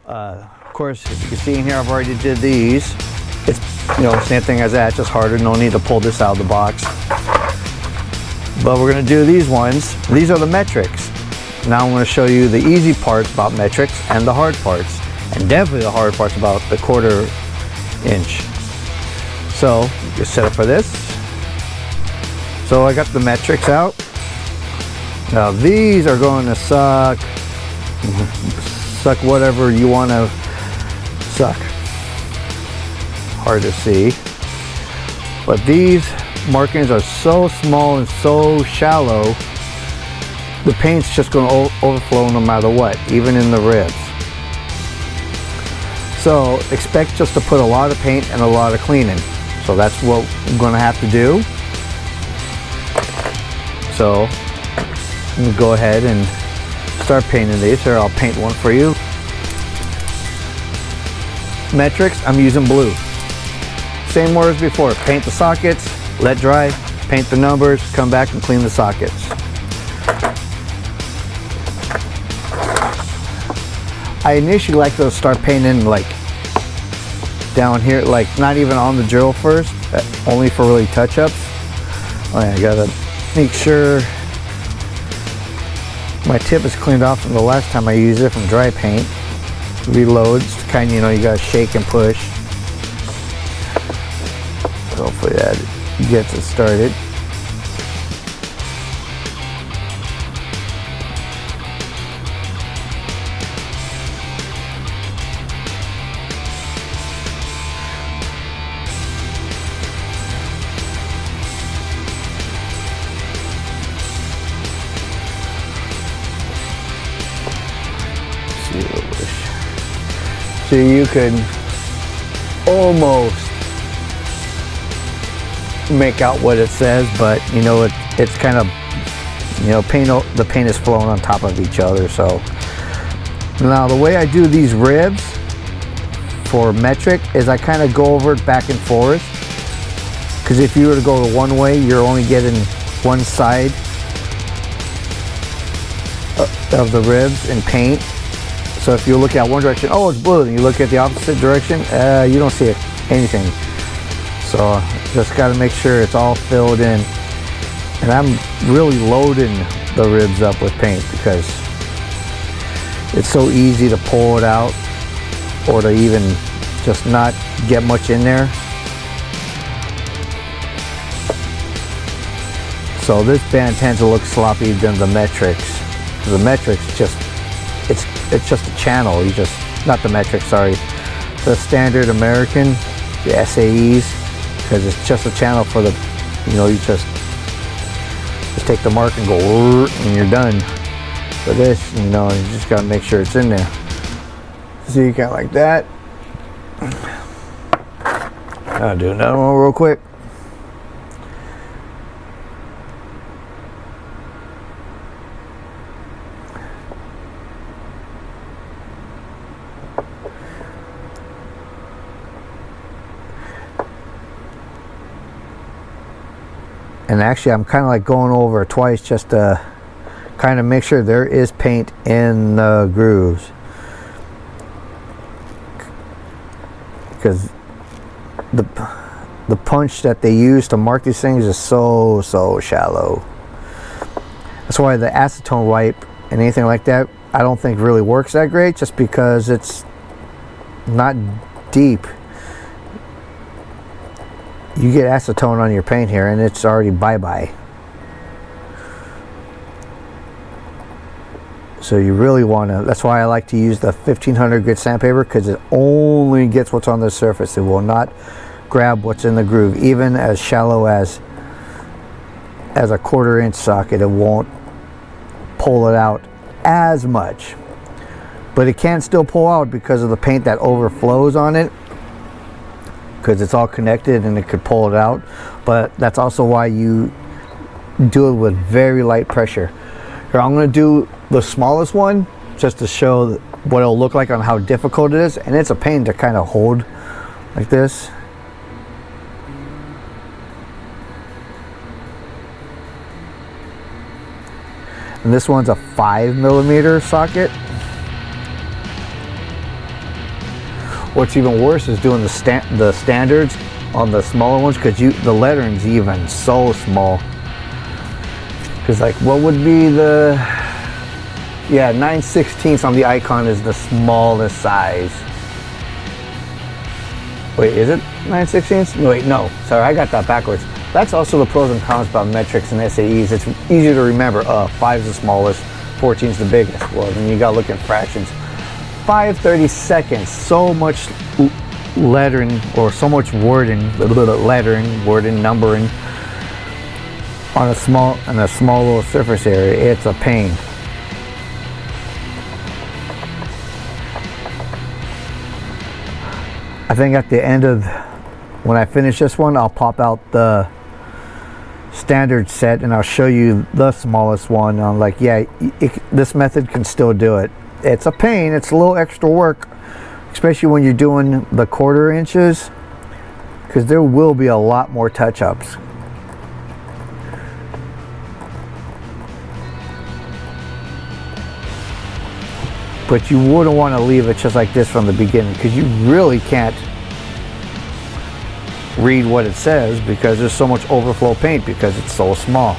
Of course, as you can see in here, I've already did these. It's, same thing as that, just harder. No need to pull this out of the box. But we're going to do these ones. These are the metrics. Now I'm going to show you the easy parts about metrics and the hard parts. And definitely the hard parts about the 1/4 inch. So, just set up for this. So I got the metrics out. Now these are going to suck whatever you want to suck. Hard to see. But these markings are so small and so shallow, the paint's just going to overflow no matter what, even in the ribs. So expect just to put a lot of paint and a lot of cleaning. So that's what I'm going to have to do. So I'm going to go ahead and start painting these. Here, I'll paint one for you. Metrics, I'm using blue. Same word as before. Paint the sockets, let dry, paint the numbers, come back and clean the sockets. I initially like to start painting like down here, like not even on the drill first, only for really touch-ups. I gotta make sure my tip is cleaned off from the last time I used it from dry paint. Reloads, kind of, you gotta shake and push. Hopefully that gets it started. So you can almost make out what it says, but it's kind of, the paint is flowing on top of each other. So now the way I do these ribs for metric is I kind of go over it back and forth, because if you were to go the one way, you're only getting one side of the ribs in paint. So if you look at one direction, oh, it's blue, and you look at the opposite direction, you don't see anything. So just got to make sure it's all filled in. And I'm really loading the ribs up with paint because it's so easy to pull it out or to even just not get much in there. So this band tends to look sloppy than the metrics. The metrics it's just a channel. Not the metrics, sorry. The standard American, the SAEs, because it's just a channel for the, you just take the mark and go, and you're done. For this, you just gotta make sure it's in there. So you got like that. I'll do another one real quick. And actually I'm kind of like going over it twice just to kind of make sure there is paint in the grooves, because the punch that they use to mark these things is so shallow. That's why the acetone wipe and anything like that I don't think really works that great, just because it's not deep. You get acetone on your paint here and it's already bye-bye. So you really want to, that's why I like to use the 1500 grit sandpaper, because it only gets what's on the surface. It will not grab what's in the groove. Even as shallow as a 1/4 inch socket, it won't pull it out as much. But it can still pull out because of the paint that overflows on it, because it's all connected and it could pull it out. But that's also why you do it with very light pressure. Here, I'm going to do the smallest one just to show what it'll look like on how difficult it is, and it's a pain to kind of hold like this. And this one's a 5mm socket. what's even worse is doing the standards on the smaller ones, because the lettering's even so small. Because like, what would be the, yeah, 9/16 on the Icon is the smallest size. Wait, is it 9/16? Wait, no, sorry, I got that backwards. That's also the pros and cons about metrics and SAEs. It's easier to remember. 5 is the smallest, 14 is the biggest. Well, then you gotta look at fractions. 5/32, so much lettering, or so much wording, lettering, wording, numbering on a small little surface area. It's a pain. I think at the end of, when I finish this one, I'll pop out the standard set and I'll show you the smallest one. I'm like, yeah, this method can still do it. It's a pain, it's a little extra work, especially when you're doing the 1/4 inches, because there will be a lot more touch-ups. But you wouldn't want to leave it just like this from the beginning, because you really can't read what it says because there's so much overflow paint because it's so small.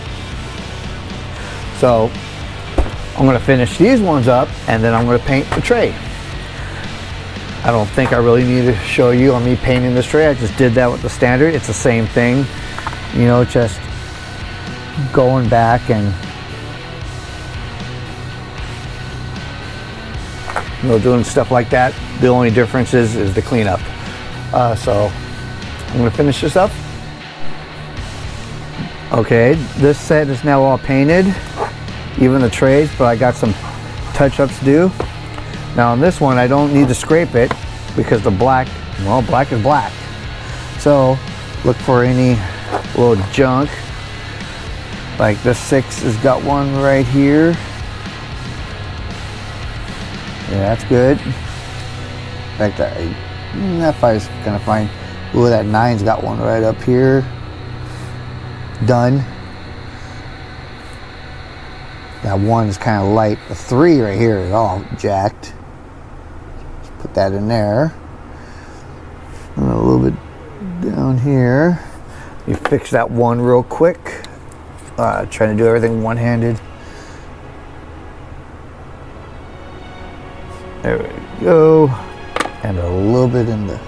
So I'm going to finish these ones up and then I'm going to paint the tray. I don't think I really need to show you on me painting this tray. I just did that with the standard. It's the same thing, you know, just going back and, you know, doing stuff like that. The only difference is the cleanup. So I'm going to finish this up. Okay, this set is now all painted, even the trays, but I got some touch-ups to do. Now on this one, I don't need to scrape it because the black, well, black is black. So look for any little junk. Like the 6 has got one right here. Yeah, that's good. In fact, that 5's kind of fine. Ooh, that 9's got one right up here. Done. That 1 is kind of light. The 3 right here is all jacked. Just put that in there. And a little bit down here. You fix that 1 real quick. Trying to do everything one-handed. There we go. And a little bit in the...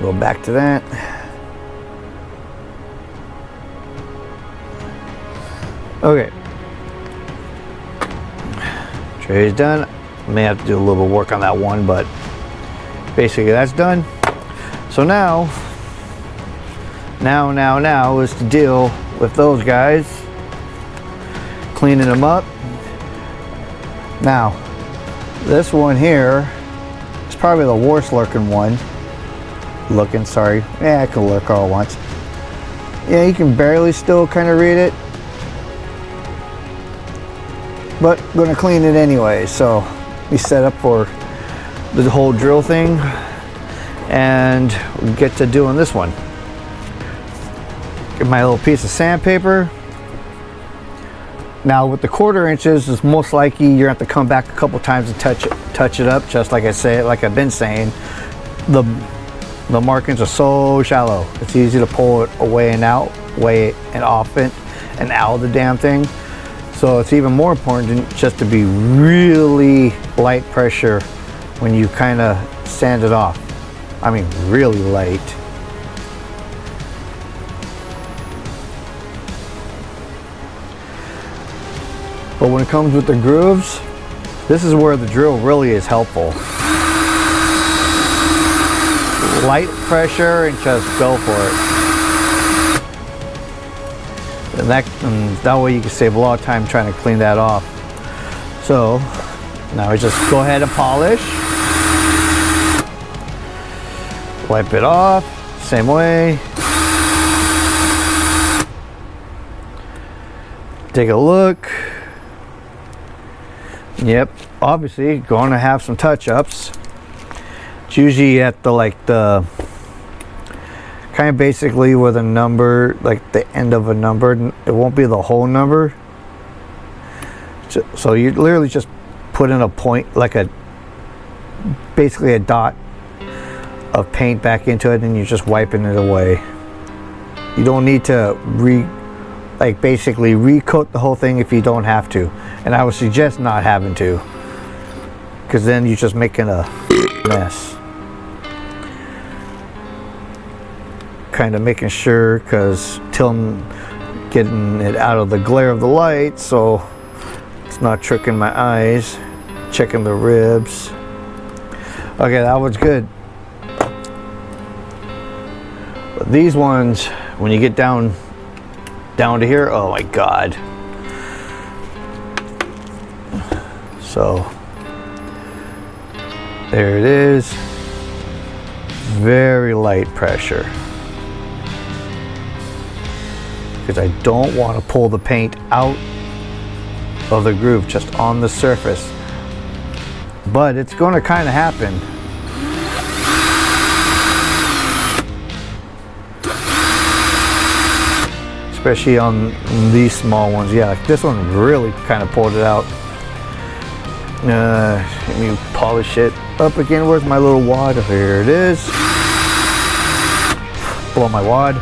Go back to that. Okay. Tray's done. May have to do a little bit of work on that one, but basically that's done. So now is to deal with those guys. Cleaning them up. Now, this one here is probably the worst looking one. Sorry. Yeah, I can lurk all at once. Yeah, you can barely still kind of read it. But I'm gonna clean it anyway, so we set up for the whole drill thing and we'll get to doing this one. Get my little piece of sandpaper. Now with the 1/4 inches, it's most likely you're gonna have to come back a couple times and touch it up, just like I've been saying. The markings are so shallow. It's easy to pull it away and out, away and off it, and out of the damn thing. So it's even more important just to be really light pressure when you kind of sand it off. I mean, really light. But when it comes with the grooves, this is where the drill really is helpful. Light pressure and just go for it. And that way you can save a lot of time trying to clean that off. So now we just go ahead and polish. Wipe it off, same way. Take a look. Yep, obviously going to have some touch-ups. It's usually at the kind of basically with a number, like the end of a number. It won't be the whole number. It's So you literally just put in a point, like basically a dot of paint back into it, and you're just wiping it away. You don't need to basically recoat the whole thing if you don't have to. And I would suggest not having to, because then you're just making a mess. Kind of making sure, because till I'm getting it out of the glare of the light, so it's not tricking my eyes. Checking the ribs. Okay, that was good. But these ones, when you get down to here, oh my God. So there it is. Very light pressure, because I don't want to pull the paint out of the groove, just on the surface. But it's going to kind of happen. Especially on these small ones. Yeah, like this one really kind of pulled it out. Let me polish it up again. Where's my little wad? Here it is. Blow my wad.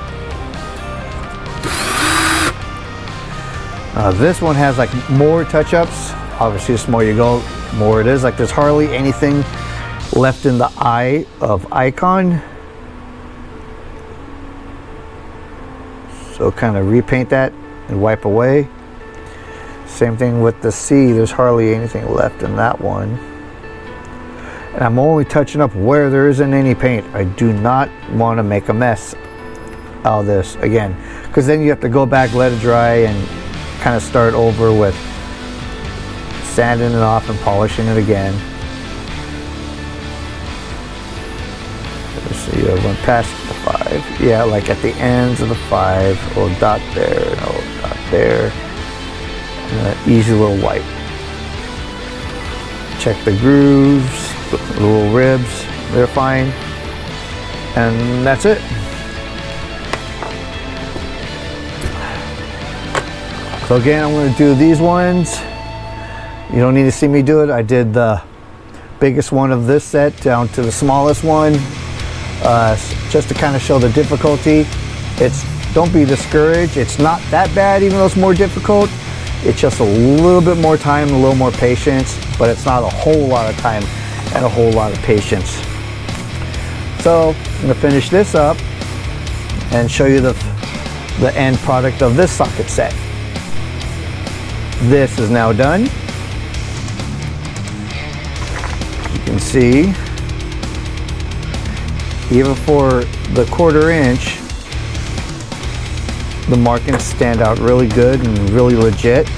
This one has like more touch-ups. Obviously, the smaller you go, more it is. Like there's hardly anything left in the eye of Icon. So kind of repaint that and wipe away. Same thing with the C. There's hardly anything left in that one. And I'm only touching up where there isn't any paint. I do not want to make a mess out of this again, because then you have to go back, let it dry, and kind of start over with sanding it off and polishing it again. Let's see, I went past the 5. Yeah, like at the ends of the 5, a little dot there, and a little dot there. And an easy little wipe. Check the grooves, the little ribs, they're fine. And that's it. So again, I'm going to do these ones. You don't need to see me do it. I did the biggest one of this set down to the smallest one, just to kind of show the difficulty. Don't be discouraged. It's not that bad, even though it's more difficult. It's just a little bit more time, a little more patience, but it's not a whole lot of time and a whole lot of patience. So I'm going to finish this up and show you the end product of this socket set. This is now done. You can see, even for the 1/4 inch, the markings stand out really good and really legit.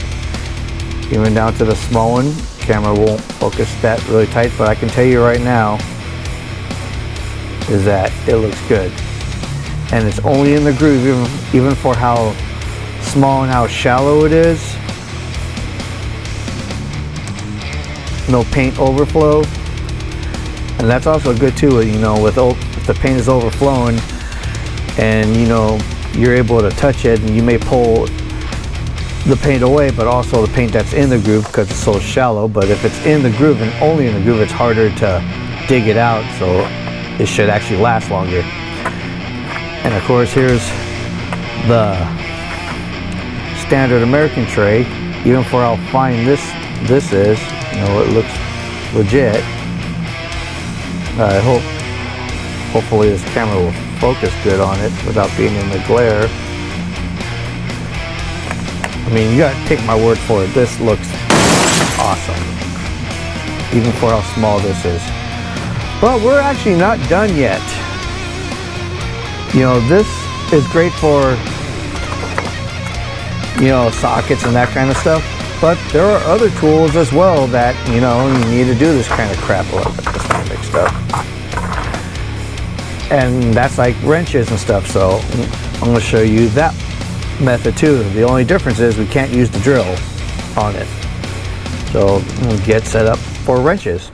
Even down to the small one. Camera won't focus that really tight, but I can tell you right now is that it looks good. And it's only in the groove, even for how small and how shallow it is. No paint overflow. And that's also good too, you know, if the paint is overflowing and you know you're able to touch it, and you may pull the paint away, but also the paint that's in the groove, because it's so shallow. But if it's in the groove and only in the groove, it's harder to dig it out, so it should actually last longer. And of course, here's the standard American tray. Even for how fine this is, you know, it looks legit. Hopefully this camera will focus good on it without being in the glare. I mean, you gotta take my word for it. This looks awesome, even for how small this is. But we're actually not done yet. You know, this is great for, you know, sockets and that kind of stuff. But there are other tools as well that, you know, you need to do this kind of crap. Oh, I got this one mixed up. And that's like wrenches and stuff. So I'm going to show you that method too. The only difference is we can't use the drill on it. So we'll get set up for wrenches.